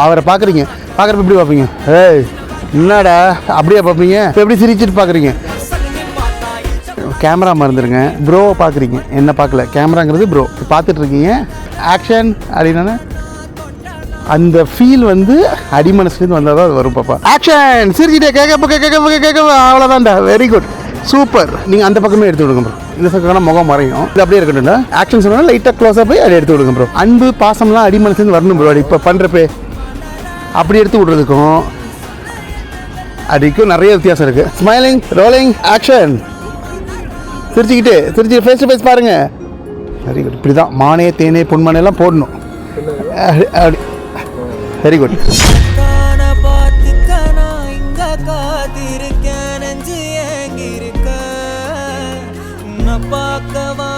அவரை பார்க்குறீங்க, பார்க்குறப்ப எப்படி பார்ப்பீங்க? ஏய் என்னடா அப்படியே பார்ப்பீங்க? இப்போ எப்படி சிரிச்சிட்டு பார்க்குறீங்க? கேமரா மறந்துடுங்க. ப்ரோவை பார்க்குறீங்க, என்ன பார்க்கல. கேமராங்கிறது ப்ரோ பார்த்துட்டு இருக்கீங்க. ஆக்ஷன் அப்படின்னா அந்த ஃபீல் வந்து அடிமனசுலேருந்து வந்தால் தான் அது வரும். பாப்பா ஆக்ஷன் சிரிச்சிட்டே கேட்க அவ்வளோதான்டா. Very good, super. நீங்கள் அந்த பக்கமே எடுத்து விடுங்க ப்ரோ. இந்த பக்கம் முகம் மறையும், இது அப்படியே இருக்கட்டும்டா. ஆக்ஷன் சொன்னால் லைட்டாக க்ளோஸாக போய் அதை எடுத்து விடுங்க ப்ரோ. அன்பு பாசம்லாம் அடிமனசுலேருந்து வரணும் ப்ரோ. இப்போ பண்ணுறப்பே அப்படி எடுத்து விடுறதுக்கும் அதுக்கும் நிறைய வித்தியாசம் இருக்குது. Smiling, rolling, action. சிரிச்சுக்கிட்டு ஃபேஸ் டு ஃபேஸ் பாருங்கள். Very good. இப்படி தான் மானே தேனே பொன்மானெல்லாம் போடணும். அப்படி வெரி குட். பார்க்கவா